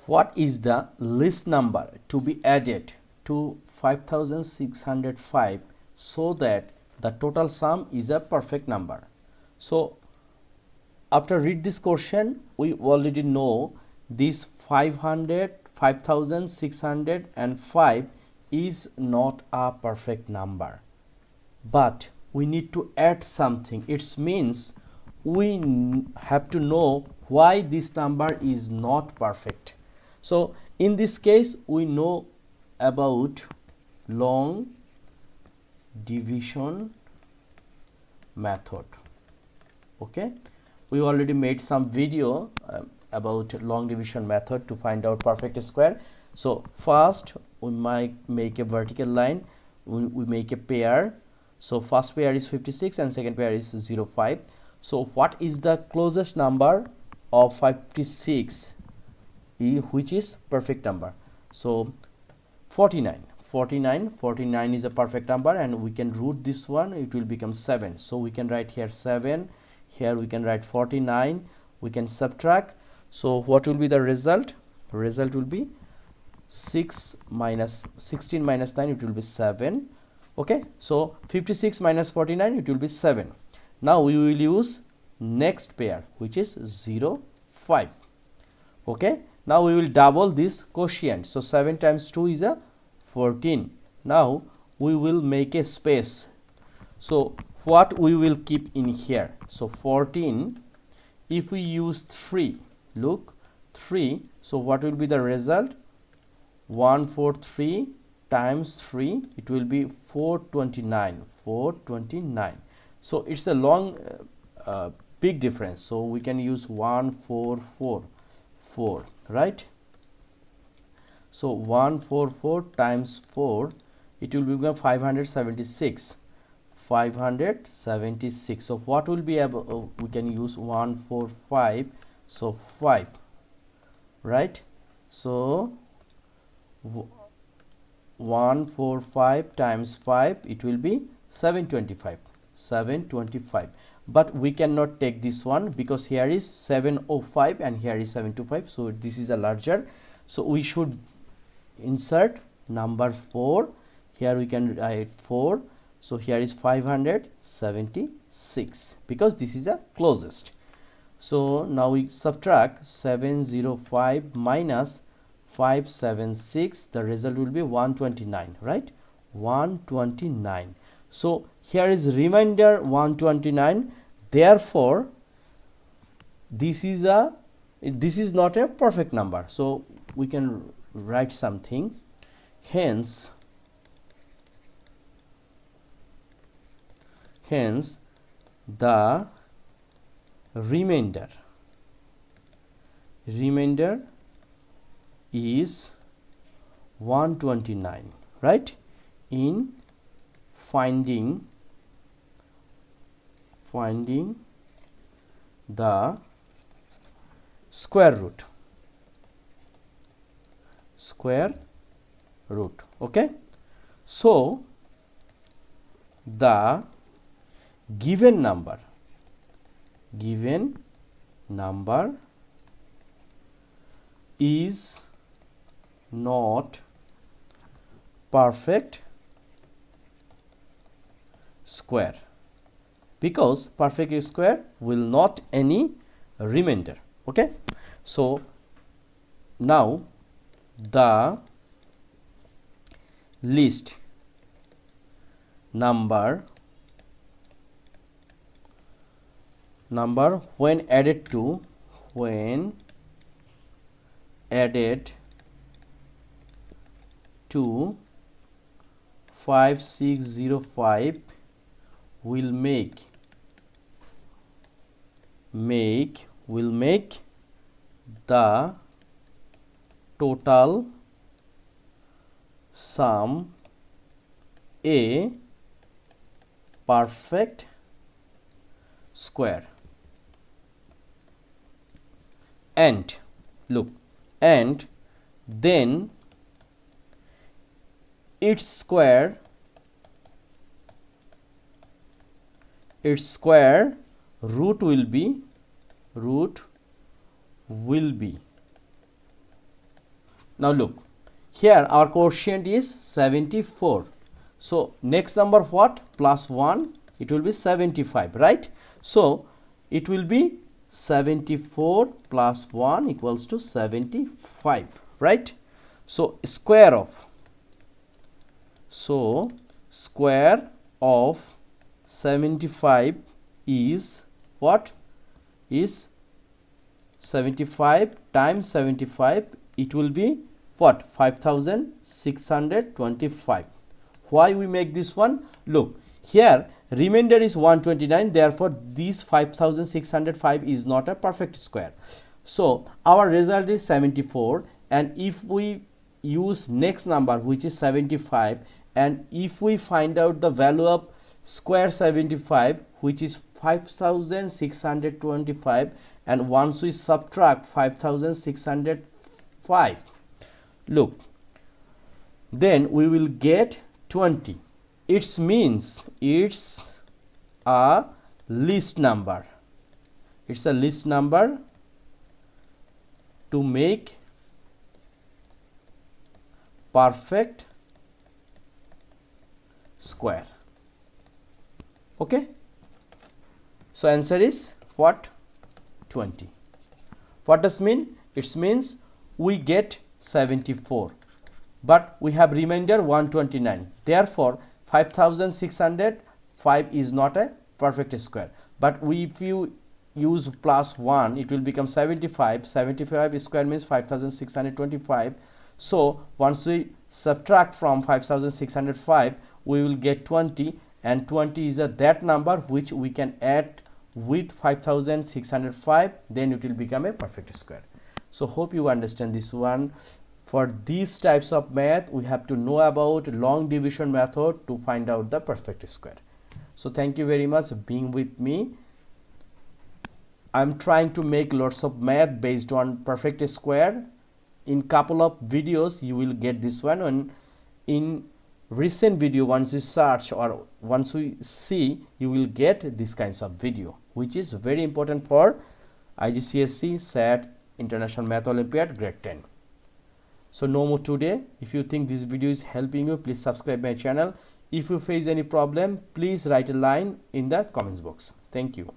What is the least number to be added to 5605 so that the total sum is a perfect number? So after read this question, we already know this 5605 is not a perfect number, but we need to add something. It means we have to know why this number is not perfect. So in this case, we know about long division method. Okay, we already made some video about long division method to find out perfect square. So first we might make a vertical line, we make a pair. So first pair is 56 and second pair is 05. So what is the closest number of 56 which is perfect number? So 49 is a perfect number, and we can root this one, it will become 7. So we can write here 7, here we can write 49, we can subtract. So what will be the result? Result will be 16 minus 9, it will be 7. Okay, so 56 minus 49, it will be 7. Now we will use next pair, which is 0 5. Okay, now we will double this quotient. So 7 times 2 is a 14. Now we will make a space. So what we will keep in here? So 14, if we use 3, look 3, so what will be the result? 143 times 3, it will be 429. So it's a long big difference, so we can use 1444, right? So 144 times 4, it will become 576. So what will be able, we can use 145, so 5, right? So 145 times 5, it will be 725. But we cannot take this one because here is 705 and here is 725, so this is a larger. So we should insert number 4. Here we can write 4. So here is 576 because this is the closest. So now we subtract 705 minus 576. The result will be 129, right? 129. So here is remainder 129. Therefore this is not a perfect number. So we can write something. Hence the remainder is 129, right? In finding the square root. Okay, so the given number is not perfect square because perfect square will not any remainder. Okay, so now the least number when added to 5605 will make the total sum a perfect square. And look, and then its square root will be Now look, here our quotient is 74. So next number what? Plus 1, it will be 75, right? So it will be 74 plus 1 equals to 75, right? So square of 75 is what? Is 75 times 75, it will be what? 5625. Why we make this one? Look, here remainder is 129, therefore this 5605 is not a perfect square. So our result is 74, and if we use next number which is 75, and if we find out the value of square 75 which is 5625, and once we subtract 5605, look, then we will get 20. It means it's a least number. It's a least number to make perfect square. Okay, so answer is what? 20. What does mean? It means we get 74, but we have remainder 129, therefore 5605 is not a perfect square. But if you use plus 1, it will become 75. 75 square means 5625. So once we subtract from 5605, we will get 20, and 20 is that number which we can add with 5605, then it will become a perfect square. So hope you understand this one. For these types of math, we have to know about long division method to find out the perfect square. So thank you very much for being with me. I'm trying to make lots of math based on perfect square. In couple of videos you will get this one, and in recent video, once you search or once we see, you will get this kinds of video, which is very important for IGCSE, SAT, International Math Olympiad grade 10. So no more today. If you think this video is helping you, please subscribe my channel. If you face any problem, please write a line in the comments box. Thank you.